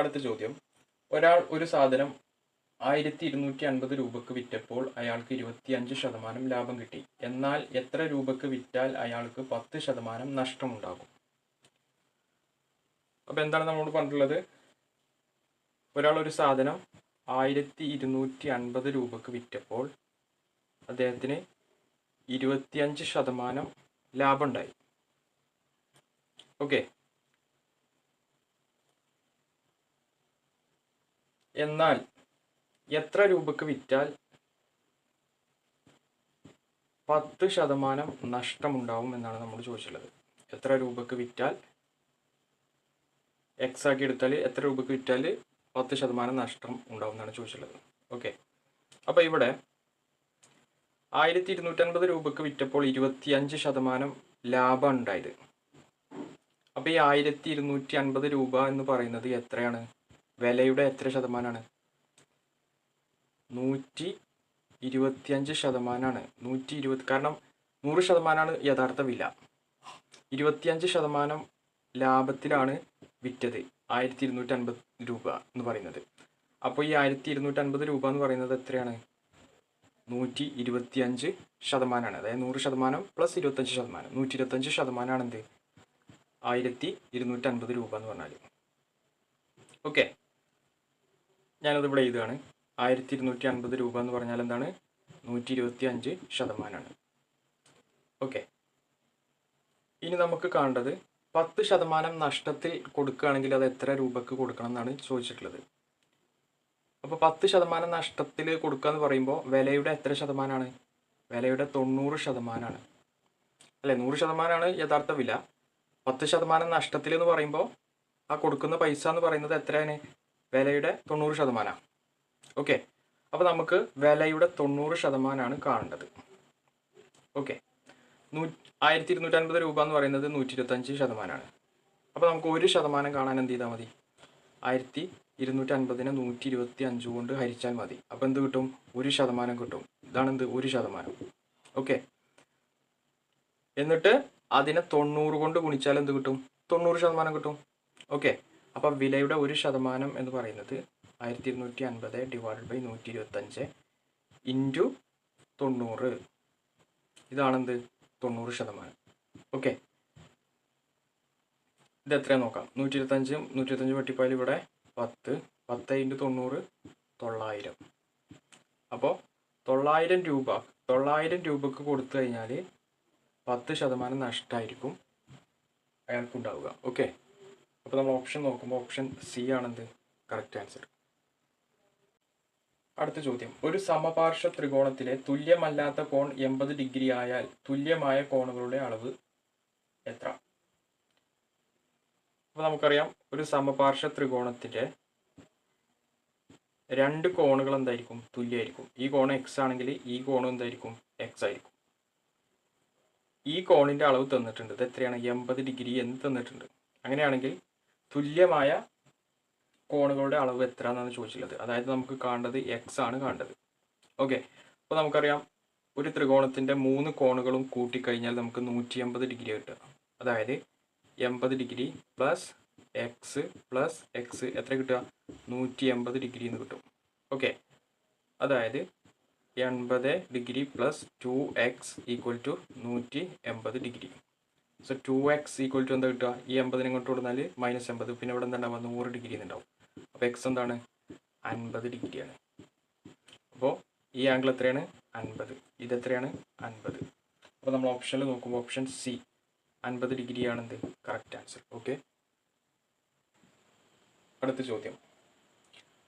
അടുത്ത ചോദ്യം. ഒരാൾ ഒരു സാധനം 1250 രൂപക്ക് വിറ്റപ്പോൾ അയാൾക്ക് 25% ലാഭം കിട്ടി. എന്നാൽ എത്ര രൂപക്ക് വിറ്റാൽ അയാൾക്ക് 10% നഷ്ടമുണ്ടാകും? അപ്പോൾ എന്താണ് നമ്മളോട് പറഞ്ഞിട്ടുള്ളത്? ഒരാൾ ഒരു സാധനം 1250 രൂപക്ക് വിറ്റപ്പോൾ അദ്ദേഹത്തിന് 25% ലാഭം ഉണ്ടായി. ഓക്കെ. എന്നാൽ എത്ര രൂപക്ക് വിറ്റാൽ 10% നഷ്ടമുണ്ടാവും എന്നാണ് നമ്മൾ ചോദിച്ചിട്ടുള്ളത്. എത്ര രൂപക്ക് വിറ്റാൽ, എക്സ് ആക്കി എടുത്താൽ എത്ര രൂപക്ക് വിറ്റാൽ 10% നഷ്ടം ഉണ്ടാവും എന്നാണ് ചോദിച്ചിട്ടുള്ളത്. ഓക്കെ. അപ്പോൾ ഇവിടെ 1250 രൂപക്ക് വിറ്റപ്പോൾ 25% ലാഭം ഉണ്ടായത്. അപ്പോൾ ഈ 1250 രൂപ എന്ന് പറയുന്നത് എത്രയാണ്? വിലയുടെ എത്ര ശതമാനമാണ്? 125%. 120. കാരണം 100%ആണ് യഥാർത്ഥ വില. 25% ലാഭത്തിലാണ് വിറ്റത് 1250 രൂപ എന്ന് പറയുന്നത്. അപ്പോൾ ഈ 1250 രൂപ എന്ന് പറയുന്നത് എത്രയാണ്? 125%. അതായത് 100% പ്ലസ് 25%. 125% എന്ത്? 1250 രൂപ എന്ന് പറഞ്ഞാൽ. ഓക്കെ. ഞാനത് ഇവിടെ എഴുതുകയാണ്. 1250 രൂപ എന്ന് പറഞ്ഞാൽ എന്താണ്? 125%. ഓക്കെ. ഇനി നമുക്ക് കാണേണ്ടത് 10% നഷ്ടത്തിൽ കൊടുക്കുകയാണെങ്കിൽ അത് എത്ര രൂപക്ക് കൊടുക്കണം എന്നാണ് ചോദിച്ചിട്ടുള്ളത്. അപ്പോൾ 10% നഷ്ടത്തിൽ കൊടുക്കുക എന്ന് പറയുമ്പോൾ വിലയുടെ എത്ര ശതമാനമാണ്? വിലയുടെ 90%. അല്ലേ? 100%ആണ് യഥാർത്ഥ വില. 10% നഷ്ടത്തിൽ എന്ന് പറയുമ്പോൾ ആ കൊടുക്കുന്ന പൈസ എന്ന് പറയുന്നത് എത്രയാണ്? വിലയുടെ 90%. ഓക്കെ. അപ്പോൾ നമുക്ക് വിലയുടെ 90% കാണേണ്ടത്. ഓക്കെ. 1250 രൂപ എന്ന് പറയുന്നത് 125%. അപ്പോൾ നമുക്ക് 1% കാണാൻ എന്ത് ചെയ്താൽ മതി? 1250നെ 125 കൊണ്ട് ഹരിച്ചാൽ മതി. അപ്പോൾ എന്ത് കിട്ടും? 1% കിട്ടും. ഇതാണ് എന്ത്? 1%. ഓക്കെ. എന്നിട്ട് അതിനെ 90 കൊണ്ട് ഗുണിച്ചാൽ എന്ത് കിട്ടും? 90% കിട്ടും. ഓക്കെ. അപ്പോൾ വിലയുടെ 1% എന്ന് പറയുന്നത് 1250 ഡിവൈഡഡ് ബൈ 125 ഇൻറ്റു 90. ഇതാണെന്ത്? 90%. ഓക്കെ. ഇത് എത്രയാണ് നോക്കാം. 125 വെട്ടിപ്പോയാൽ ഇവിടെ 10. 10 ഇൻറ്റു 90 900. അപ്പോൾ 900 രൂപക്ക് കൊടുത്തു കഴിഞ്ഞാൽ 10% നഷ്ടമായിരിക്കും അയാൾക്കുണ്ടാവുക. ഓക്കെ. അപ്പോൾ നമ്മൾ ഓപ്ഷൻ നോക്കുമ്പോൾ ഓപ്ഷൻ സി ആണെന്ത്? Correct answer. അടുത്ത ചോദ്യം. ഒരു സമപാർശ്വ ത്രികോണത്തിലെ തുല്യമല്ലാത്ത കോൺ 80 ഡിഗ്രി ആയാൽ തുല്യമായ കോണുകളുടെ അളവ് എത്ര? അപ്പോൾ നമുക്കറിയാം ഒരു സമപാർശ്വ ത്രികോണത്തിൻ്റെ 2 കോണുകൾ എന്തായിരിക്കും? തുല്യമായിരിക്കും. ഈ കോൺ എക്സ് ആണെങ്കിൽ ഈ കോണും എന്തായിരിക്കും? എക്സ് ആയിരിക്കും. ഈ കോണിൻ്റെ അളവ് തന്നിട്ടുണ്ട്. ഇത് എത്രയാണ്? 80 ഡിഗ്രി എന്ന് തന്നിട്ടുണ്ട്. അങ്ങനെയാണെങ്കിൽ തുല്യമായ കോണുകളുടെ അളവ് എത്ര എന്നാണ് ചോദിച്ചിട്ടുള്ളത്. അതായത് നമുക്ക് കാണേണ്ടത് എക്സ് ആണ് കാണേണ്ടത്. ഓക്കെ. അപ്പോൾ നമുക്കറിയാം ഒരു ത്രികോണത്തിൻ്റെ 3 കോണുകളും കൂട്ടിക്കഴിഞ്ഞാൽ നമുക്ക് 180 ഡിഗ്രി കിട്ടുക. അതായത് 80 ഡിഗ്രി പ്ലസ് എക്സ് എത്ര കിട്ടുക? 180 ഡിഗ്രി എന്ന് കിട്ടും. ഓക്കെ. അതായത് 80 degree plus 2x equal to 180 degree. So 2x equal to എന്താ കിട്ടുക? ഈ 80 ഇങ്ങോട്ട് കൊടുത്താൽ -80. പിന്നെ ഇവിടെ എന്താ ഉണ്ടാവുക? 100 ഡിഗ്രി എന്നുണ്ടാവും. അപ്പോൾ എക്സ് എന്താണ്? 50 ഡിഗ്രിയാണ്. അപ്പോൾ ഈ ആംഗിൾ എത്രയാണ്? 50. ഇതെത്രയാണ്? 50. അപ്പോൾ നമ്മൾ ഓപ്ഷനിൽ നോക്കുമ്പോൾ ഓപ്ഷൻ സി 50 ഡിഗ്രിയാണ് എന്ത്? Correct answer. ഓക്കെ. അടുത്ത ചോദ്യം.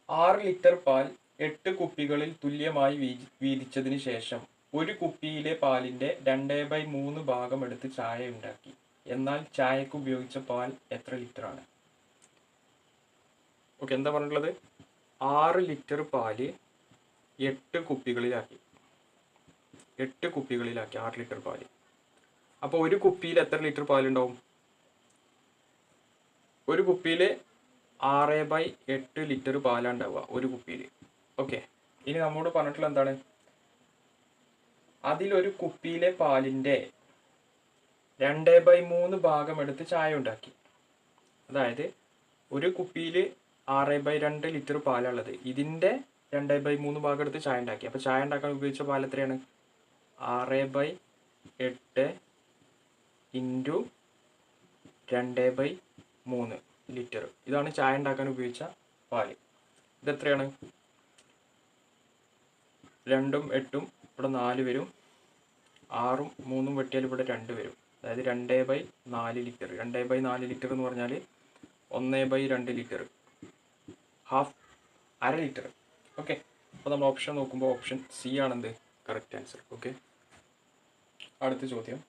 6 ലിറ്റർ പാൽ 8 കുപ്പികളിൽ തുല്യമായി വീതിച്ചതിന് ശേഷം ഒരു കുപ്പിയിലെ പാലിൻ്റെ 2/3 ഭാഗം എടുത്ത് ചായ ഉണ്ടാക്കി. എന്നാൽ ചായക്ക് ഉപയോഗിച്ച പാൽ എത്ര ലിറ്ററാണ്? ഓക്കെ. എന്താ പറഞ്ഞിട്ടുള്ളത്? 6 ലിറ്റർ പാല് 8 കുപ്പികളിലാക്കി. 6 ലിറ്റർ പാല്. അപ്പോൾ ഒരു കുപ്പിയിൽ എത്ര ലിറ്റർ പാലുണ്ടാവും? ഒരു കുപ്പിയിൽ 6/8 ലിറ്റർ പാലാണ് ഉണ്ടാവുക ഒരു കുപ്പിയിൽ. ഓക്കെ. ഇനി നമ്മോട് പറഞ്ഞിട്ടുള്ള എന്താണ്? അതിലൊരു കുപ്പിയിലെ പാലിൻ്റെ 2/3 ഭാഗം എടുത്ത് ചായ ഉണ്ടാക്കി. അതായത് ഒരു കുപ്പിയിൽ 6/2 ലിറ്റർ പാലുള്ളത്. ഇതിൻ്റെ 2/3 ഭാഗം എടുത്ത് ചായ ഉണ്ടാക്കി. അപ്പോൾ ചായ ഉണ്ടാക്കാൻ ഉപയോഗിച്ച പാൽ എത്രയാണ്? 6/8 ഇൻറ്റു 2/3 ലിറ്റർ. ഇതാണ് ചായ ഉണ്ടാക്കാൻ ഉപയോഗിച്ച പാല്. ഇതെത്രയാണ്? 2ഉം 8ഉം ഇവിടെ 4 വരും, 6ഉം 3ഉം വെട്ടിയാൽ ഇവിടെ 2 വരും. അതായത് 2/4 ലിറ്റർ. 2/4 ലിറ്റർ എന്ന് പറഞ്ഞാൽ 1/2 ലിറ്റർ, അര ലിറ്റർ. ഓക്കെ, അപ്പോൾ നമ്മൾ ഓപ്ഷൻ നോക്കുമ്പോൾ ഓപ്ഷൻ സി ആണെന്ത് കറക്റ്റ് ആൻസർ. ഓക്കെ, അടുത്ത ചോദ്യം.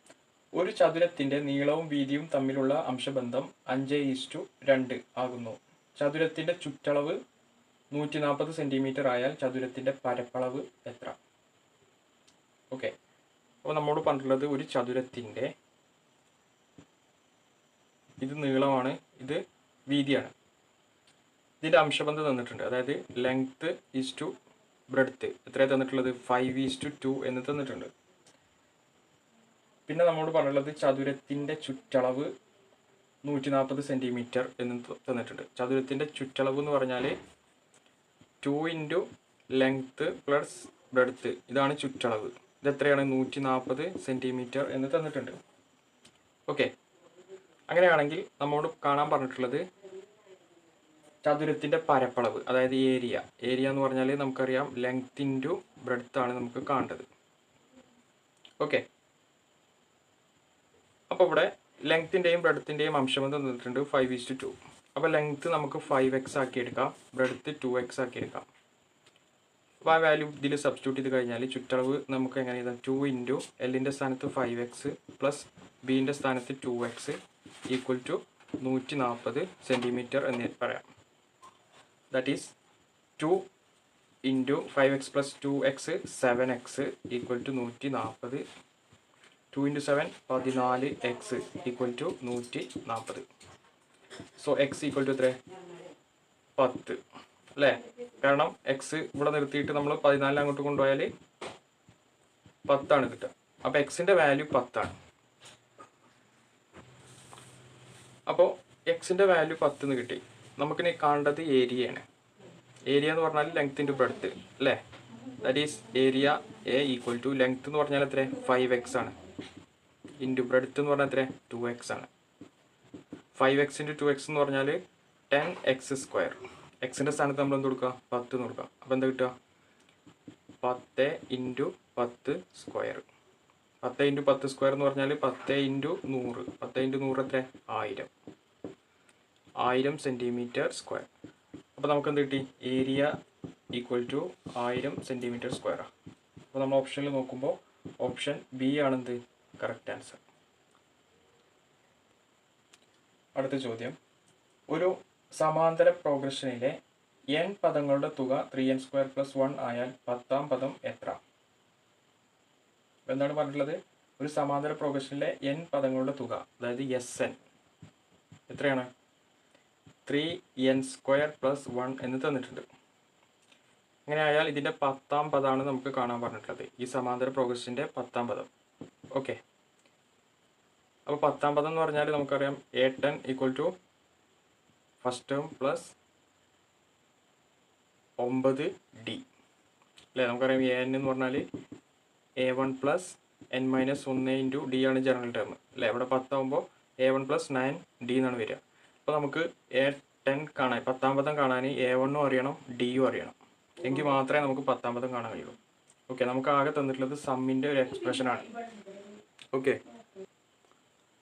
ഒരു ചതുരത്തിൻ്റെ നീളവും വീതിയും തമ്മിലുള്ള അംശബന്ധം 5:2 ആകുന്നു. ചതുരത്തിൻ്റെ ചുറ്റളവ് 140 സെൻറ്റിമീറ്റർ ആയാൽ ചതുരത്തിൻ്റെ പരപ്പളവ് എത്ര? ഓക്കെ, അപ്പോൾ നമ്മോട് പറഞ്ഞിട്ടുള്ളത് ഒരു ചതുരത്തിൻ്റെ ഇത് നീളമാണ്, ഇത് വീതിയാണ്. ഇതിൻ്റെ അംശബന്ധം തന്നിട്ടുണ്ട്. അതായത് ലെങ്ത്ത് ഈസ് ടു ബ്രെഡ്ത്ത് എത്രയാണ് തന്നിട്ടുള്ളത്? 5:2 എന്ന് തന്നിട്ടുണ്ട്. പിന്നെ നമ്മോട് പറഞ്ഞിട്ടുള്ളത് ചതുരത്തിൻ്റെ ചുറ്റളവ് 140 സെൻറ്റിമീറ്റർ എന്ന് തന്നിട്ടുണ്ട്. ചതുരത്തിൻ്റെ ചുറ്റളവ് എന്ന് പറഞ്ഞാൽ 2 ഇൻറ്റു ലെങ്ത്ത് പ്ലസ് ബ്രെഡ്ത്ത്, ഇതാണ് ചുറ്റളവ്. ഇതെത്രയാണ്? 140 സെൻറ്റിമീറ്റർ എന്ന് തന്നിട്ടുണ്ട്. ഓക്കെ, അങ്ങനെയാണെങ്കിൽ നമ്മോട് കാണാൻ പറഞ്ഞിട്ടുള്ളത് ചതുരത്തിൻ്റെ പരപ്പളവ്, അതായത് ഏരിയ. ഏരിയ എന്ന് പറഞ്ഞാൽ നമുക്കറിയാം ലെങ്ത് ഇൻറ്റു ബ്രെഡ്ത്ത് ആണ് നമുക്ക് കാണേണ്ടത്. ഓക്കെ, അപ്പോൾ ഇവിടെ ലെങ്ത്തിൻ്റെയും ബ്രെഡ്ത്തിൻ്റെയും അംശബന്ധം തന്നിട്ടുണ്ട് 5:2. അപ്പോൾ ലെങ്ത്ത് നമുക്ക് 5x ആക്കി എടുക്കാം, ബ്രെഡ്ത്ത് 2x ആക്കി എടുക്കാം. അപ്പോൾ ആ വാല്യൂ ഇതിൽ സബ്സ്റ്റിറ്റ്യൂട്ട് ചെയ്ത് കഴിഞ്ഞാൽ ചുറ്റളവ് നമുക്ക് എങ്ങനെ എഴുതാം? 2 ഇൻറ്റു എല്ലിൻ്റെ സ്ഥാനത്ത് 5x പ്ലസ് ബീൻ്റെ സ്ഥാനത്ത് 2x ഈക്വൽ ടു 140 സെൻറ്റിമീറ്റർ എന്ന് പറയാം. That is 2 into 5x plus 2x 7x equal to 140. 2 into 7 14x equal to 140. So x equal to എത്ര? 10 അല്ലേ? കാരണം എക്സ് ഇവിടെ നിർത്തിയിട്ട് നമ്മൾ 14 അങ്ങോട്ട് കൊണ്ടുപോയാൽ 10 കിട്ടുക. അപ്പോൾ എക്സിൻ്റെ വാല്യൂ 10. അപ്പോൾ എക്സിൻ്റെ വാല്യൂ 10 കിട്ടി. നമുക്കിനി കാണേണ്ടത് ഏരിയയാണ്. ഏരിയ എന്ന് പറഞ്ഞാൽ ലെങ്ത് ഇൻറ്റു ബ്രെഡ്ത്ത് അല്ലേ? That is area a equal to length എന്ന് പറഞ്ഞാൽ എത്ര? 5x ആണ്, ഇൻറ്റു ബ്രെഡ്ത്ത് എന്ന് പറഞ്ഞാൽ എത്ര? 2x ആണ്. 5x ഇൻറ്റു 2x എന്ന് പറഞ്ഞാൽ 10x². എക്സിൻ്റെ സ്ഥാനത്ത് നമ്മൾ എന്ത് കൊടുക്കുക? 10 എന്ന് കൊടുക്കുക. അപ്പോൾ എന്താ കിട്ടുക? 10 ഇൻറ്റു 10 സ്ക്വയർ. 10 ഇൻറ്റു 10 സ്ക്വയർ എന്ന് പറഞ്ഞാൽ 10 ഇൻറ്റു 100. 10 ഇൻറ്റു 100 എത്ര? 1000 സെൻറ്റിമീറ്റർ സ്ക്വയർ. അപ്പോൾ നമുക്ക് എന്ത് കിട്ടി? ഏരിയ ഈക്വൽ ടു 1000 സെൻറ്റിമീറ്റർ സ്ക്വയറാണ്. അപ്പോൾ നമ്മൾ ഓപ്ഷനിൽ നോക്കുമ്പോൾ ഓപ്ഷൻ ബി ആണെന്ത് കറക്റ്റ് ആൻസർ. അടുത്ത ചോദ്യം. ഒരു സമാന്തര പ്രോഗ്രഷനിലെ n പദങ്ങളുടെ തുക 3n² + 1 ആയാൽ 10ാം പദം എത്ര? എന്താണ് പറഞ്ഞിട്ടുള്ളത്? ഒരു സമാന്തര പ്രോഗ്രഷനിലെ n പദങ്ങളുടെ തുക, അതായത് Sn എത്രയാണ്? 3n² + 1 എന്ന് തന്നിട്ടുണ്ട്. അങ്ങനെ ആയാൽ ഇതിൻ്റെ 10ാം പദമാണ് നമുക്ക് കാണാൻ പറഞ്ഞിട്ടുള്ളത്, ഈ സമാന്തര പ്രോഗ്രഷൻ്റെ 10ാം പദം. ഓക്കെ, അപ്പോൾ 10ാം പദം എന്ന് പറഞ്ഞാൽ നമുക്കറിയാം A10 equal to first term plus 9d അല്ലേ? നമുക്കറിയാം an എന്ന് പറഞ്ഞാൽ A1 + n-1 ഇൻറ്റു d ആണ് ജനറൽ ടേം അല്ലേ? ഇവിടെ 10 ആകുമ്പോൾ A1 + 9d എന്നാണ് വരിക. അപ്പോൾ നമുക്ക് A10 കാണാൻ, 10ാം പദം കാണാൻ A1 അറിയണം, ഡിയും അറിയണം, എങ്കിൽ മാത്രമേ നമുക്ക് 10ാം പദം കാണാൻ കഴിയുള്ളൂ. ഓക്കെ, നമുക്ക് ആകെ തന്നിട്ടുള്ളത് സമ്മിൻ്റെ ഒരു എക്സ്പ്രഷനാണ്. ഓക്കെ,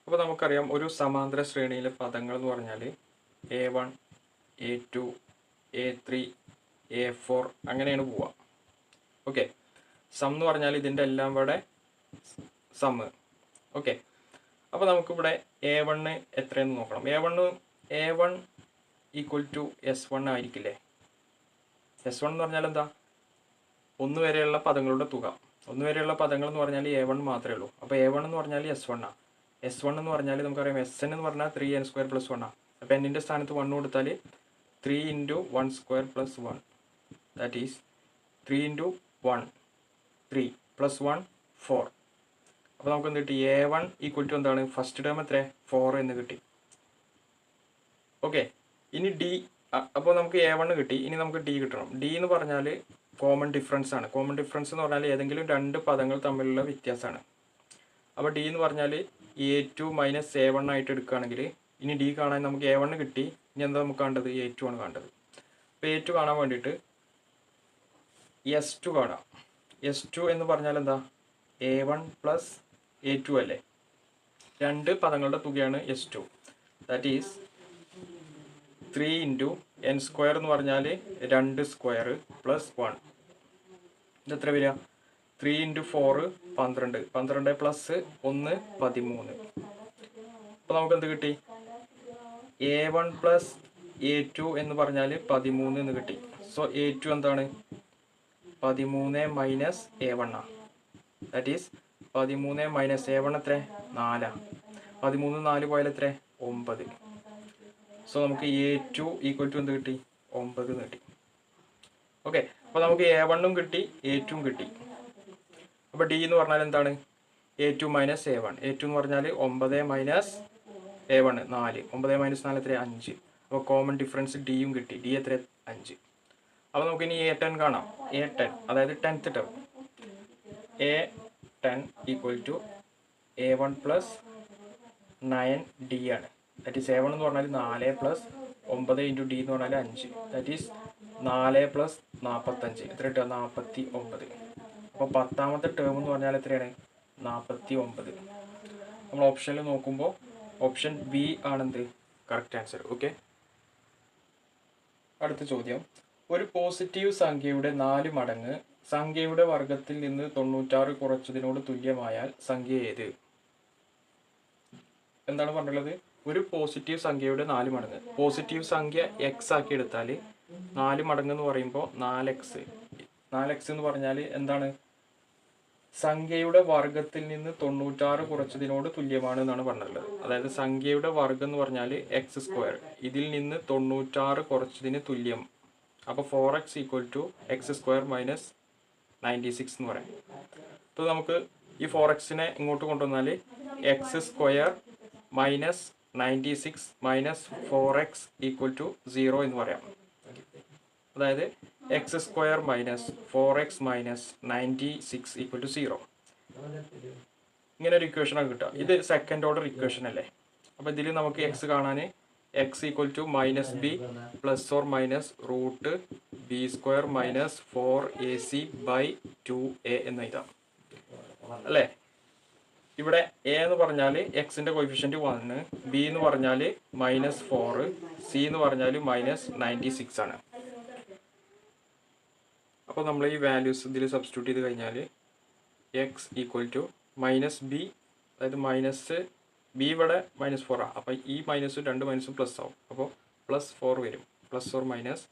അപ്പോൾ നമുക്കറിയാം ഒരു സമാന്തര ശ്രേണിയിലെ പദങ്ങൾ എന്ന് പറഞ്ഞാൽ A1, A2, A3, A4 അങ്ങനെയാണ് പോവുക. ഓക്കെ, സം എന്ന് പറഞ്ഞാൽ ഇതിൻ്റെ എല്ലാം കൂടെ സമ്മ്. ഓക്കെ, അപ്പോൾ നമുക്കിവിടെ A1 എത്രയെന്ന് നോക്കണം. A1 equal to S1 ആയിരിക്കില്ലേ? S1 എന്ന് പറഞ്ഞാൽ എന്താ? 1 വരെയുള്ള പദങ്ങളുടെ തുക. 1 വരെയുള്ള പദങ്ങൾ എന്ന് പറഞ്ഞാൽ A1 മാത്രമേ ഉള്ളൂ. അപ്പോൾ A1 എന്ന് പറഞ്ഞാൽ S1 ആണ്. S1 എന്ന് പറഞ്ഞാൽ നമുക്കറിയാം Sn എന്ന് പറഞ്ഞാൽ 3n² + 1 ആണ്. അപ്പോൾ എന്നിൻ്റെ സ്ഥാനത്ത് 1 കൊടുത്താൽ 3 ഇൻറ്റു 1² + 1, ദാറ്റ് ഈസ് 3 ഇൻറ്റു 1 3 + 1 4. അപ്പോൾ നമുക്ക് എന്ത് കിട്ടി? A1 ഈക്വൽ ടു എന്താണ്? ഫസ്റ്റ് ടേം എത്ര? 4 എന്ന് കിട്ടി. ഓക്കെ, ഇനി അപ്പോൾ നമുക്ക് A1 കിട്ടി. ഇനി നമുക്ക് D കിട്ടണം. D എന്ന് പറഞ്ഞാൽ കോമൺ ഡിഫറൻസ് ആണ്. കോമൺ ഡിഫറൻസ് എന്ന് പറഞ്ഞാൽ ഏതെങ്കിലും രണ്ട് പദങ്ങൾ തമ്മിലുള്ള വ്യത്യാസമാണ്. അപ്പോൾ D എന്ന് പറഞ്ഞാൽ A2 മൈനസ് A1 ആയിട്ട് എടുക്കുകയാണെങ്കിൽ ഇനി D കാണാൻ നമുക്ക് A1 കിട്ടി. ഇനി എന്താ നമുക്ക് കാണേണ്ടത്? A2 ആണ് കാണേണ്ടത്. അപ്പോൾ A2 കാണാൻ വേണ്ടിയിട്ട് S2 കാണാം. S2 എന്ന് പറഞ്ഞാൽ എന്താ? A1 പ്ലസ് A2 അല്ലേ? രണ്ട് പദങ്ങളുടെ തുകയാണ് S2. That is 3 into n square എന്ന് പറഞ്ഞാൽ 2 സ്ക്വയർ പ്ലസ് 1. ഇതെത്ര വരിക? 3 ഇൻറ്റു 4 12. 12 പ്ലസ് 1 13. അപ്പോൾ നമുക്ക് എന്ത് കിട്ടി? A1 പ്ലസ് A2 എന്ന് പറഞ്ഞാൽ 13 എന്ന് കിട്ടി. സോ A2 എന്താണ്? 13 മൈനസ് A1 ആണ്. ദാറ്റ് ഈസ് 13 മൈനസ് A1 എത്ര? 4. 13 4 പോയാൽ എത്ര? 9. സോ നമുക്ക് A2 ഈക്വൽ ടു എന്ത് കിട്ടി? 9 എന്ന് കിട്ടി. ഓക്കെ, അപ്പോൾ നമുക്ക് A1 കിട്ടി, A2 കിട്ടി. അപ്പോൾ D എന്ന് പറഞ്ഞാൽ എന്താണ്? A2 minus A1. A2 എന്ന് പറഞ്ഞാൽ 9 മൈനസ് A1 4. 9 മൈനസ് 4 എത്ര? 5. അപ്പോൾ കോമൺ ഡിഫറൻസ് ഡിയും കിട്ടി. ഡി എത്ര? 5. അപ്പോൾ നമുക്ക് ഇനി A10 കാണാം. A10 അതായത് 10th term. A10 equal to A1 plus 9D ആണ്. ദാറ്റ് ഈസ് A1 എന്ന് പറഞ്ഞാൽ 4 പ്ലസ് 9 ഇൻറ്റു D എന്ന് പറഞ്ഞാൽ 5. ദാറ്റ് ഈസ് 4 പ്ലസ് 45 എത്ര കിട്ടുക? 49. അപ്പോൾ 10ാമത്തെ ടേം എന്ന് പറഞ്ഞാൽ എത്രയാണ്? 49. നമ്മൾ ഓപ്ഷനിൽ നോക്കുമ്പോൾ ഓപ്ഷൻ ബി ആണെന്ത്? Correct answer. ഓക്കെ, അടുത്ത ചോദ്യം. ഒരു പോസിറ്റീവ് സംഖ്യയുടെ 4 മടങ്ങ് സംഖ്യയുടെ വർഗത്തിൽ നിന്ന് 96 കുറച്ചതിനോട് തുല്യമായാൽ സംഖ്യ ഏത്? എന്താണ് പറഞ്ഞുള്ളത്? ഒരു പോസിറ്റീവ് സംഖ്യയുടെ 4 മടങ്ങ്. പോസിറ്റീവ് സംഖ്യ എക്സ് ആക്കി എടുത്താൽ 4 മടങ്ങ് എന്ന് പറയുമ്പോൾ 4x. 4x എന്ന് പറഞ്ഞാൽ എന്താണ്? സംഖ്യയുടെ വർഗത്തിൽ നിന്ന് 96 കുറച്ചതിനോട് തുല്യമാണ് എന്നാണ് പറഞ്ഞിട്ടുള്ളത്. അതായത് സംഖ്യയുടെ വർഗം എന്ന് പറഞ്ഞാൽ എക്സ് സ്ക്വയർ, ഇതിൽ നിന്ന് 96 കുറച്ചതിന് തുല്യം. അപ്പോൾ 4x equal to x square minus 96 എന്ന് പറയാം. അപ്പോൾ നമുക്ക് ഈ 4xനെ ഇങ്ങോട്ട് കൊണ്ടുവന്നാൽ x square minus 96 minus 4x equal to 0 എന്ന് പറയാം. അതായത് x square minus 4x minus 96 equal to 0. ഇങ്ങനെ ഒരു ഇക്വേഷനാണ് കിട്ടുക. ഇത് സെക്കൻഡ് ഓർഡർ ഇക്വേഷൻ അല്ലേ? അപ്പോൾ ഇതിൽ നമുക്ക് എക്സ് കാണാൻ x equal to minus b plus or minus root B square minus 4ac by 2a എന്ന് എഴുതാം അല്ലേ? ഇവിടെ എ എന്ന് പറഞ്ഞാൽ എക്സിൻ്റെ കോയിഫിഷ്യൻറ്റ് 1, ബി എന്ന് പറഞ്ഞാൽ മൈനസ് 4, സി എന്ന് പറഞ്ഞാൽ മൈനസ് 96 ആണ്. അപ്പോൾ നമ്മൾ ഈ വാല്യൂസ് ഇതിൽ സബ്സ്റ്റിറ്റ്യൂട്ട് ചെയ്ത് കഴിഞ്ഞാൽ x equal to minus b, അതായത് മൈനസ് ബി ഇവിടെ -4 ആണ്. അപ്പോൾ ഈ മൈനസും 2 മൈനസും പ്ലസ് ആവും. അപ്പോൾ +4 വരും. Plus or minus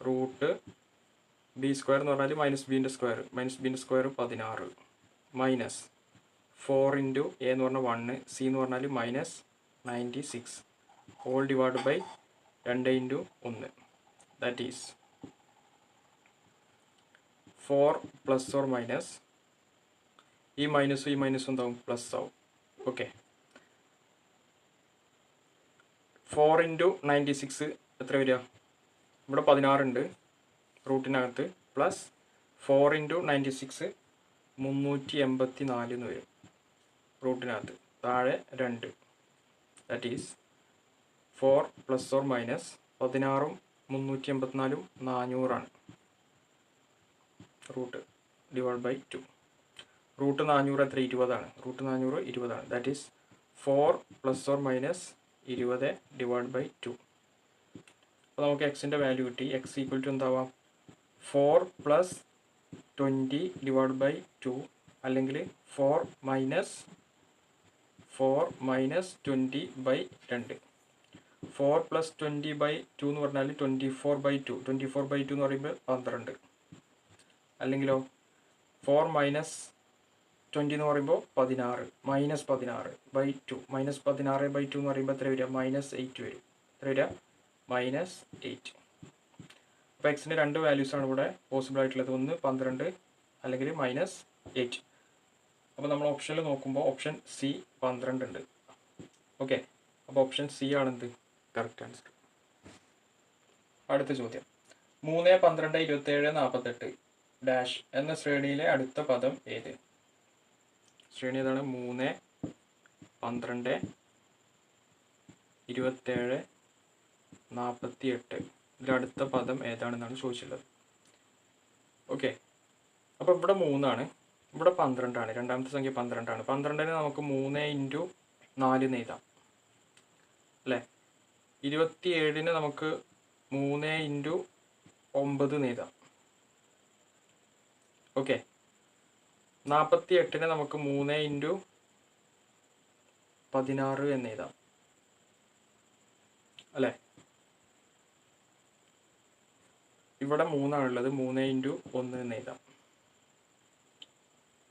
root B square എന്ന് പറഞ്ഞാൽ മൈനസ് ബീൻ്റെ സ്ക്വയർ, മൈനസ് ബീൻ്റെ സ്ക്വയർ 16 മൈനസ് 4 ഇൻറ്റു എ എന്ന് പറഞ്ഞാൽ 1, സി എന്ന് പറഞ്ഞാൽ minus 96 whole divide by 2 into 1. That is 4 plus or minus ഈ മൈനസും എന്താവും? പ്ലസ് ആവും. ഓക്കെ, 4 ഇൻറ്റു 96 എത്ര വരിക? ഇവിടെ 16 ഉണ്ട് റൂട്ടിനകത്ത്, പ്ലസ് 4 ഇൻറ്റു 96 384 എന്ന് വരും റൂട്ടിനകത്ത്, താഴെ 2. That is 4 plus or minus 16ഉം 384ഉം 400 ആണ്. Root divide by 2. റൂട്ട് 400 എത്ര? 20 ആണ്. റൂട്ട് 400 20 ആണ്. That is 4 plus or minus 20 divide by 2. അപ്പോൾ നമുക്ക് എക്സിൻ്റെ വാല്യൂ കിട്ടി. എക്സ് ഈക്വൽ ടു എന്താവാം? 4 പ്ലസ് 20 ഡിവൈഡ് ബൈ 2 അല്ലെങ്കിൽ 4 മൈനസ് 20 ബൈ 2. 4 പ്ലസ് 20 ബൈ 2 എന്ന് പറഞ്ഞാൽ 24 ബൈ 2. 24 ബൈ 2 എന്ന് പറയുമ്പോൾ 12. അല്ലെങ്കിലോ 4 മൈനസ് 20 എന്ന് പറയുമ്പോൾ 16, മൈനസ് 16 ബൈ 2. മൈനസ് 16 ബൈ 2 എന്ന് പറയുമ്പോൾ എത്ര വരിക? -8 വരും. എത്ര വരിക? -8. അപ്പോൾ എക്സിൻ്റെ 2 വാല്യൂസാണ് ഇവിടെ പോസിബിൾ ആയിട്ടുള്ളത്. ഒന്ന് 12 അല്ലെങ്കിൽ -8. അപ്പോൾ നമ്മൾ ഓപ്ഷനിൽ നോക്കുമ്പോൾ ഓപ്ഷൻ സി 12 ഉണ്ട്. ഓക്കെ, അപ്പോൾ ഓപ്ഷൻ സി ആണെന്ത്? Correct answer. അടുത്ത ചോദ്യം 3, 12, 27, 48 ഡാഷ് എന്ന ശ്രേണിയിലെ അടുത്ത പദം ഏത്? ശ്രേണി ഏതാണ്? 3, 12, 27, 48 ഇതിലടുത്ത പദം ഏതാണെന്നാണ് ചോദിച്ചിട്ടുള്ളത്. ഓക്കെ, അപ്പോൾ ഇവിടെ 3 ആണ്, ഇവിടെ 12 ആണ്. രണ്ടാമത്തെ സംഖ്യ 12 ആണ്. 12നെ നമുക്ക് 3 × 4 എന്ന് എഴുതാം അല്ലേ. 27നെ നമുക്ക് 3 × 9 എന്ന് എഴുതാം. ഓക്കെ, 48നെ നമുക്ക് 3 × 16 എന്ന് എഴുതാം അല്ലേ. ഇവിടെ 3 ആണുള്ളത്, 3 × 1 എന്ന് എഴുതാം.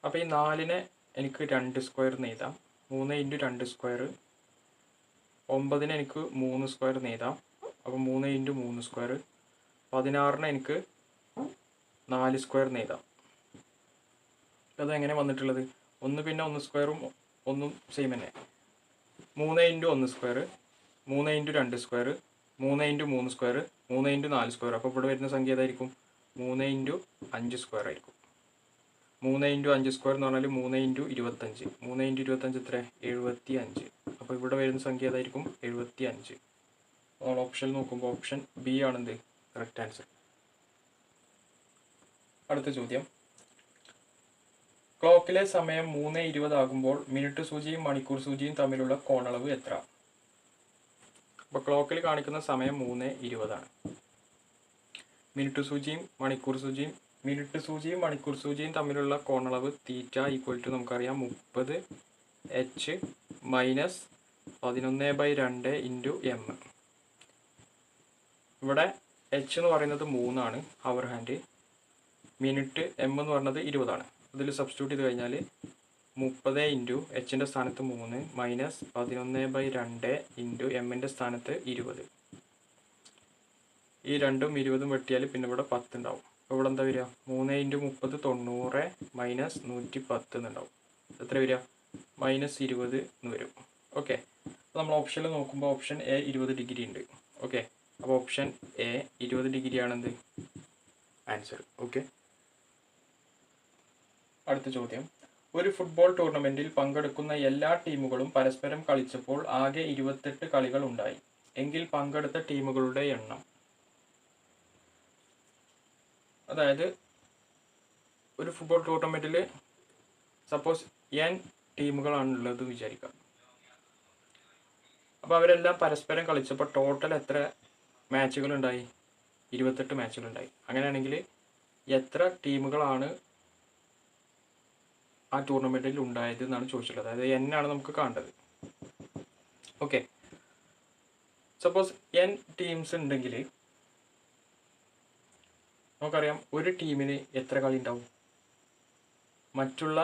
അപ്പോൾ ഈ 4നെ എനിക്ക് 2 സ്ക്വയർ എന്ന് എഴുതാം. 3 × 2 സ്ക്വയർ. 9നെ എനിക്ക് 3 സ്ക്വയർ എന്ന് എഴുതാം. അപ്പോൾ 3 × 3 സ്ക്വയർ. 16നെ എനിക്ക് 4 സ്ക്വയർ എന്ന് എഴുതാം. അതെങ്ങനെ വന്നിട്ടുള്ളത്? 1 പിന്നെ 1 സ്ക്വയറും ഒന്നും സെയിം തന്നെ. 3 × 1 സ്ക്വയർ, 3 × 2 സ്ക്വയർ, 3 × 3 സ്ക്വയർ, 3 × 4 സ്ക്വയർ. അപ്പോൾ ഇവിടെ വരുന്ന സംഖ്യ ഏതായിരിക്കും? 3 × 5 സ്ക്വയർ ആയിരിക്കും. 3 × 5 സ്ക്വയർ എന്ന് പറഞ്ഞാൽ 3 × 25. 3 × 25 എത്ര? 75. അപ്പോൾ ഇവിടെ വരുന്ന സംഖ്യ ഏതായിരിക്കും? 75. നമ്മൾ ഓപ്ഷൻ നോക്കുമ്പോൾ ഓപ്ഷൻ ബി ആണെന്ത് കറക്റ്റ് ആൻസർ. അടുത്ത ചോദ്യം, ക്ലോക്കിലെ സമയം 3:20 ആകുമ്പോൾ മിനിറ്റ് സൂചിയും മണിക്കൂർ സൂചിയും തമ്മിലുള്ള കോണളവ് എത്ര? അപ്പോൾ ക്ലോക്കിൽ കാണിക്കുന്ന സമയം 3:20 ആണ്. മിനിറ്റ് സൂചിയും മണിക്കൂർ സൂചിയും തമ്മിലുള്ള കോണളവ് തീറ്റ ഈക്വൽ ടു നമുക്കറിയാം 30 h മൈനസ് 11/2 ഇൻറ്റു എം. ഇവിടെ h എന്ന് പറയുന്നത് 3 ആണ്, അവർ ഹാൻഡ്. മിനിറ്റ് എം എന്ന് പറയുന്നത് 20 ആണ്. ഇതിൽ സബ്സ്റ്റിറ്റ്യൂട്ട് ചെയ്ത് കഴിഞ്ഞാൽ 30 ഇൻറ്റു എച്ചിൻ്റെ സ്ഥാനത്ത് 3 മൈനസ് 11/2 ഇൻറ്റു എമ്മിൻ്റെ സ്ഥാനത്ത് 20. ഈ 2ഉം 20ഉം വെട്ടിയാൽ പിന്നെ ഇവിടെ 10 ഉണ്ടാവും. അപ്പോൾ ഇവിടെ എന്താ വരിക? 3 × 30 90 മൈനസ് 110 എന്നുണ്ടാവും. എത്ര വരിക? -20 എന്ന് വരും. ഓക്കെ, അപ്പോൾ നമ്മൾ ഓപ്ഷനിൽ നോക്കുമ്പോൾ ഓപ്ഷൻ എ 20 ഡിഗ്രി ഉണ്ട്. ഓക്കെ, അപ്പോൾ ഓപ്ഷൻ എ 20 ഡിഗ്രി ആണെന്ത് ആൻസർ. ഓക്കെ, അടുത്ത ചോദ്യം, ഒരു ഫുട്ബോൾ ടൂർണമെന്റിൽ പങ്കെടുക്കുന്ന എല്ലാ ടീമുകളും പരസ്പരം കളിച്ചപ്പോൾ ആകെ 28 കളികൾ ഉണ്ടായി എങ്കിൽ പങ്കെടുത്ത ടീമുകളുടെ എണ്ണം. അതായത് ഒരു ഫുട്ബോൾ ടൂർണമെന്റിൽ സപ്പോസ് n ടീമുകളാണുള്ളത് വിചാരിക്കാം. അപ്പോൾ അവരെല്ലാം പരസ്പരം കളിച്ചപ്പോൾ ടോട്ടൽ എത്ര മാച്ചുകൾ ഉണ്ടായി? 28 മാച്ചുകൾ ഉണ്ടായി. അങ്ങനെയാണെങ്കിൽ എത്ര ടീമുകളാണ് ആ ടൂർണമെന്റിൽ ഉണ്ടായത് എന്നാണ് ചോദിച്ചിട്ടുള്ളത്. അതായത് n ആണ് നമുക്ക് കാണേണ്ടത്. ഓക്കെ, സപ്പോസ് n ടീംസ് ഉണ്ടെങ്കിൽ നമുക്കറിയാം ഒരു ടീമിന് എത്ര കളി ഉണ്ടാവും? മറ്റുള്ള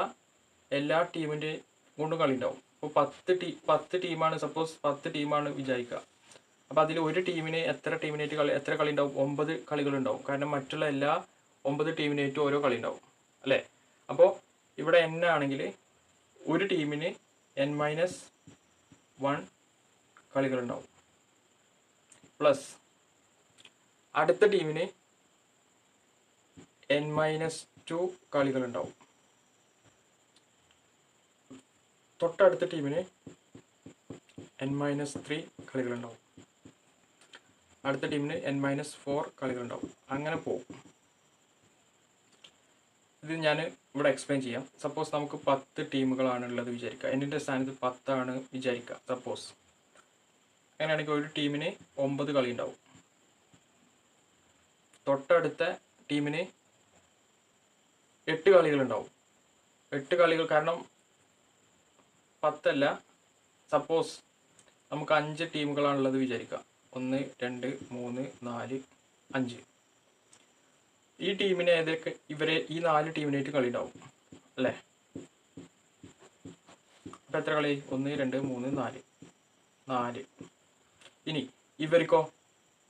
എല്ലാ ടീമിൻ്റെ കൊണ്ടും കളി ഉണ്ടാവും. അപ്പോൾ 10 ടീമാണ്, സപ്പോസ് 10 ടീമാണ് വിചാരിക്കുക. അപ്പോൾ അതിൽ ഒരു ടീമിന് എത്ര കളി ഉണ്ടാവും? 9 കളികളുണ്ടാവും. കാരണം മറ്റുള്ള എല്ലാ 9 ടീമിനായിട്ടും ഓരോ കളി ഉണ്ടാവും അല്ലേ. അപ്പോൾ ഇവിടെ n ആണെങ്കിൽ ഒരു ടീമിന് n-1 കളികളുണ്ടാവും. പ്ലസ് അടുത്ത ടീമിന് n-2 കളികളുണ്ടാവും. തൊട്ടടുത്ത ടീമിന് n-3 കളികളുണ്ടാവും. അടുത്ത ടീമിന് n-4 കളികളുണ്ടാവും. അങ്ങനെ പോകും. ഇത് ഞാൻ ഇവിടെ എക്സ്പ്ലെയിൻ ചെയ്യാം. സപ്പോസ് നമുക്ക് 10 ടീമുകളാണുള്ളത് വിചാരിക്കുക. എന്നിൻ്റെ സ്ഥാനത്ത് 10 ആണ് വിചാരിക്കുക സപ്പോസ്. അങ്ങനെയാണെങ്കിൽ ഒരു ടീമിന് 9 കളി ഉണ്ടാവും. തൊട്ടടുത്ത ടീമിന് 8 കളികളുണ്ടാവും. 8 കളികൾ, കാരണം 10 അല്ല, സപ്പോസ് നമുക്ക് 5 ടീമുകളാണുള്ളത് വിചാരിക്കുക. 1 2 3 4 5. ഈ ടീമിനെ ഈ 4 ടീമിനായിട്ട് കളി ഉണ്ടാവും അല്ലേ. അപ്പം എത്ര കളി? 1 2 3 4. ഇനി ഇവർക്ക്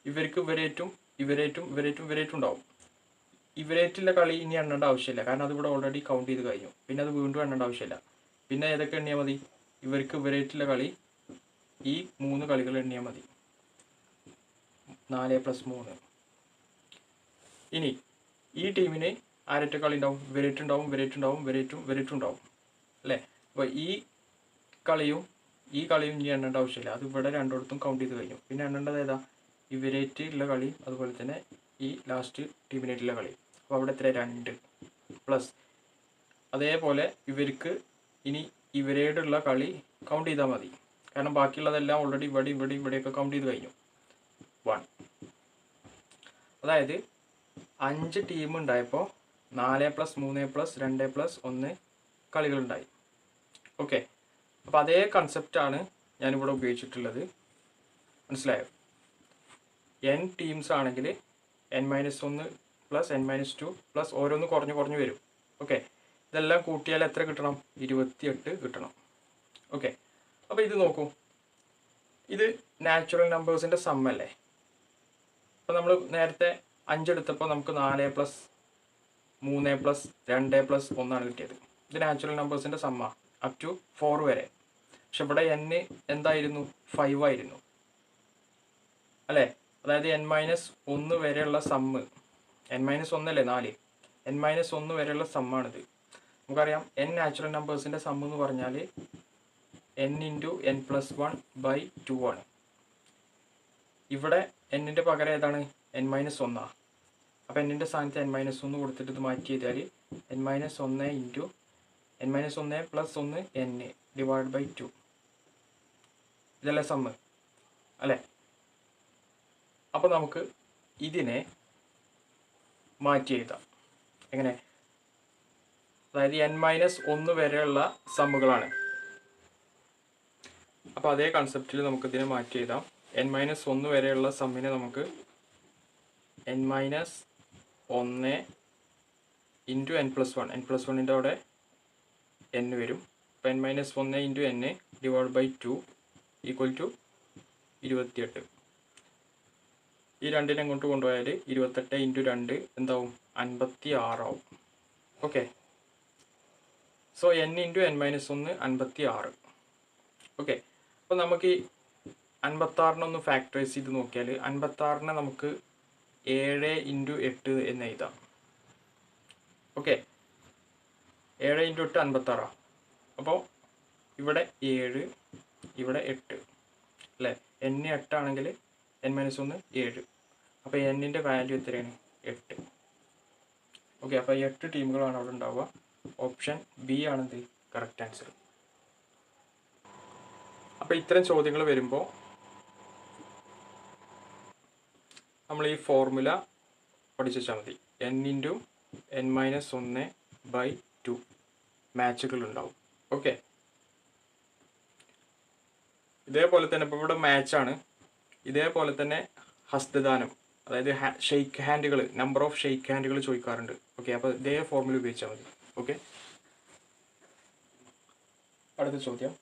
ഇവരേറ്റും ഉണ്ടാവും. ഇവരേറ്റുള്ള കളി ഇനി എണ്ണേണ്ട ആവശ്യമില്ല, കാരണം അതിവിടെ ഓൾറെഡി കൗണ്ട് ചെയ്ത് കഴിഞ്ഞു. പിന്നെ അത് വീണ്ടും എണ്ണേണ്ട ആവശ്യമില്ല. പിന്നെ ഏതൊക്കെ എണ്ണിയാൽ മതി? ഇവരേറ്റുള്ള കളി ഈ 3 കളികൾ എണ്ണിയാൽ മതി. 4 + 3 ഇനി ഈ ടീമിന് ആരൊക്കെ കളി ഉണ്ടാവും? ഇവരേറ്റ് ഉണ്ടാവും, ഇവരേറ്റ് ഉണ്ടാവും, ഇവരേറ്റും ഉണ്ടാവും അല്ലേ? അപ്പോൾ ഈ കളിയും ഇനി എണ്ണേണ്ട ആവശ്യമില്ല, അത് ഇവിടെ രണ്ടിടത്തും കൗണ്ട് ചെയ്ത് കഴിഞ്ഞു. പിന്നെ എണ്ണേണ്ടത് ഏതാ? ഇവരേറ്റ് ഉള്ള കളി, അതുപോലെ തന്നെ ഈ ലാസ്റ്റ് ടീമിനായിട്ടുള്ള കളി. അപ്പോൾ അവിടെ എത്ര? 2 പ്ലസ് അതേപോലെ ഇവർക്ക് ഇനി ഇവരോടുള്ള കളി കൗണ്ട് ചെയ്താൽ മതി, കാരണം ബാക്കിയുള്ളതെല്ലാം ഓൾറെഡി ഇവിടെയൊക്കെ കൗണ്ട് ചെയ്ത് കഴിഞ്ഞു. 1. അതായത് 5 ടീം ഉണ്ടായപ്പോൾ 4 + 3 + 2 + 1 കളികളുണ്ടായി. ഓക്കെ, അപ്പോൾ അതേ കൺസെപ്റ്റാണ് ഞാനിവിടെ ഉപയോഗിച്ചിട്ടുള്ളത്. മനസ്സിലായോ? n ടീംസ് ആണെങ്കിൽ n-1 + n-2 പ്ലസ് ഓരോന്ന് കുറഞ്ഞു വരും. ഓക്കെ, ഇതെല്ലാം കൂട്ടിയാൽ എത്ര കിട്ടണം? 28 കിട്ടണം. ഓക്കെ, അപ്പോൾ ഇത് നോക്കൂ, ഇത് നാച്ചുറൽ നമ്പേഴ്സിൻ്റെ സമ്മല്ലേ? അപ്പോൾ നമ്മൾ നേരത്തെ 5 എടുത്തപ്പോൾ നമുക്ക് 4 + 3 + 2 + 1 കിട്ടിയത്. ഇത് നാച്ചുറൽ നമ്പേഴ്സിൻ്റെ സമ്മ അപ് ടു 4 വരെ. പക്ഷെ ഇവിടെ n എന്തായിരുന്നു? 5 ആയിരുന്നു അല്ലേ? അതായത് n-1 വരെയുള്ള സമ്മ്, n-1 അല്ലേ 4, n-1 വരെയുള്ള സമ്മാണിത്. നമുക്കറിയാം n നാച്ചുറൽ നമ്പേഴ്സിൻ്റെ സമ്മ് എന്ന് പറഞ്ഞാൽ n × n+1/2 ആണ്. ഇവിടെ n-ൻ്റെ പകരം ഏതാണ്? n-1 ആണ്. അപ്പോൾ n-ൻ്റെ സ്ഥാനത്ത് n-1 കൊടുത്തിട്ട് ഇത് മാറ്റി ചെയ്താൽ n-1 × n-1 + 1 n/2 ഇതല്ലേ സമ്മ് അല്ലേ? അപ്പോൾ നമുക്ക് ഇതിനെ മാറ്റി എഴുതാം. എങ്ങനെ? അതായത് n-1 വരെയുള്ള സമ്മുകളാണ്. അപ്പോൾ അതേ കൺസെപ്റ്റിൽ നമുക്കിതിനെ മാറ്റി എഴുതാം. n-1 വരെയുള്ള സമ്മിനെ നമുക്ക് n-1 × n+1, n+1ൻ്റെ അവിടെ n വരും. അപ്പോൾ n-1 × n/2 = 28. ഈ 2നെ അങ്ങോട്ട് കൊണ്ടുപോയാൽ 28 × 2 എന്താവും? 56 ആവും. Okay, so n × n-1 56. Okay, അപ്പോൾ നമുക്ക് ഈ 56 ഒന്ന് ഫാക്ടറൈസ് ചെയ്ത് നോക്കിയാൽ 56 നമുക്ക് 7 × 8 എന്ന് എഴുതാം. ഓക്കെ, 7 × 8 56. അപ്പോൾ ഇവിടെ 7, ഇവിടെ 8 അല്ലേ? n 8 ആണെങ്കിൽ n-1 7. അപ്പോൾ n-ൻ്റെ വാല്യൂ എത്രയാണ്? 8. ഓക്കെ, അപ്പോൾ 8 ടീമുകളാണ് അവിടെ ഉണ്ടാവുക. ഓപ്ഷൻ ബി ആണെന്ത് കറക്റ്റ് ആൻസർ. അപ്പോൾ ഇത്തരം ചോദ്യങ്ങൾ വരുമ്പോൾ നമ്മൾ ഈ ഫോർമുല പഠിച്ചു വെച്ചാൽ മതി. n × n-1/2 മാച്ചുകൾ ഉണ്ടാവും. ഓക്കെ, ഇതേപോലെ തന്നെ ഇപ്പോൾ ഇവിടെ മാച്ചാണ്. ഇതേപോലെ തന്നെ ഹസ്തദാനം, അതായത് ഷെയ്ക്ക് ഹാൻഡുകൾ, നമ്പർ ഓഫ് ഷെയ്ക്ക് ഹാൻഡുകൾ ചോദിക്കാറുണ്ട്. ഓക്കെ, അപ്പോൾ ഇതേ ഫോർമുല ഉപയോഗിച്ചാൽ മതി. ഓക്കെ, അടുത്ത ചോദ്യം.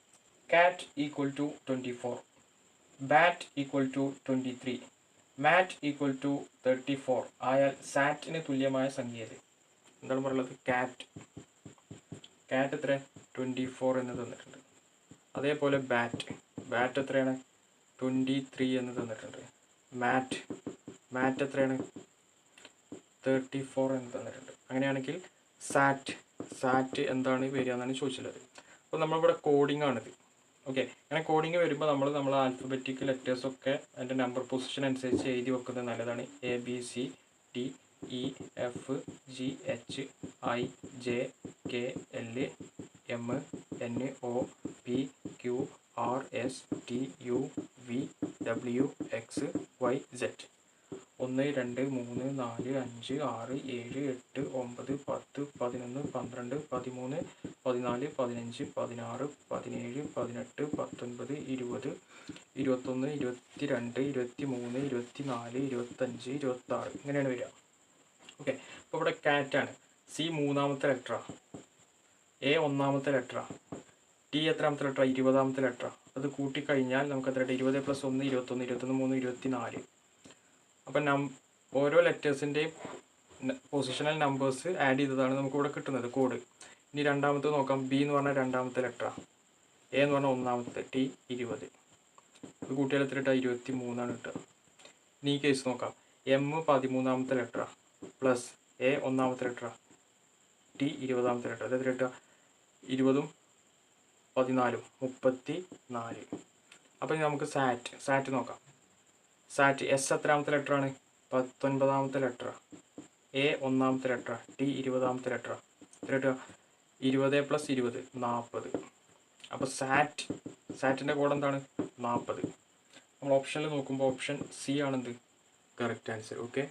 cat = 24, bat = 23, mat = 34 ആയാൽ സാറ്റിന് തുല്യമായ സംഖ്യ ഏത്? എന്താണ് പറയുന്നത്? കാറ്റ് എത്ര? 24 എന്ന് തന്നിട്ടുണ്ട്. അതേപോലെ ബാറ്റ് എത്രയാണ്? 23 എന്ന് തന്നിട്ടുണ്ട്. മാറ്റ് എത്രയാണ്? 34 എന്ന് തന്നിട്ടുണ്ട്. അങ്ങനെയാണെങ്കിൽ സാറ്റ് എന്താണ് വരിക എന്നാണ് ചോദിച്ചിട്ടുള്ളത്. അപ്പോൾ നമ്മളിവിടെ കോഡിംഗ് ആണിത്. ഓക്കെ, അങ്ങനെ കോഡിങ് വരുമ്പോൾ നമ്മൾ ആൽഫബറ്റിക് ലെറ്റേഴ്സൊക്കെ അതിൻ്റെ നമ്പർ പൊസിഷൻ അനുസരിച്ച് എഴുതി വെക്കുന്നത് നല്ലതാണ്. ABCDEFGHIJKLMNOPQRSTUVWXYZ 1 2 3 4 5 6 7 8 9 10 11 12 13 14 15 16 17 18 19 20 21 22 23 24 25 26 ഇങ്ങനെയാണ് വരിക. ഓക്കെ, അപ്പോൾ ഇവിടെ കാറ്റാണ്. സി 3ാമത്തെ ലെറ്ററാണ്, എ 1ാമത്തെ ലെറ്ററാണ്, ടി എത്രാമത്തെ ലെറ്ററാണ്? 20ാമത്തെ ലെറ്ററാണ്. അത് കൂട്ടിക്കഴിഞ്ഞാൽ നമുക്ക് എത്ര? 20 + 1 21, 23 24. അപ്പം ഓരോ ലെറ്റേഴ്സിൻ്റെയും പൊസിഷണൽ നമ്പേഴ്സ് ആഡ് ചെയ്തതാണ് നമുക്കിവിടെ കിട്ടുന്നത് കോഡ്. ഇനി രണ്ടാമത്തെ നോക്കാം. ബി എന്ന് പറഞ്ഞാൽ 2ാമത്തെ ലെറ്ററാണ്, എ എന്ന് പറഞ്ഞാൽ 1ാമത്തെ, ടി 20. ഇത് കൂട്ടിയാൽ എത്ര കിട്ടുക? 23 കിട്ടുക. ഇനി ഈ കേസ് നോക്കാം. എം 13ാമത്തെ ലെറ്ററാണ്, പ്ലസ് എ ഒന്നാമത്തെ ലെറ്റർ ടി 20ാമത്തെ ലെറ്റർ അതെത്ര കിട്ടുക 20ഉം 14ഉം 34. അപ്പോൾ നമുക്ക് സാറ്റ് നോക്കാം. സാറ്റ് എസ് എത്രാമത്തെ ലെറ്ററാണ് 19ാമത്തെ ലെറ്റർ, എ ഒന്നാമത്തെ ലെറ്റർ, ടി 20ാമത്തെ ലെറ്റർ എത്ര കിട്ടുക 20 + 20 40. അപ്പോൾ സാറ്റിൻ്റെ കോഡ് എന്താണ് 40. നമ്മൾ ഓപ്ഷനിൽ നോക്കുമ്പോൾ ഓപ്ഷൻ സി ആണെന്ത് കറക്റ്റ് ആൻസർ. ഓക്കെ.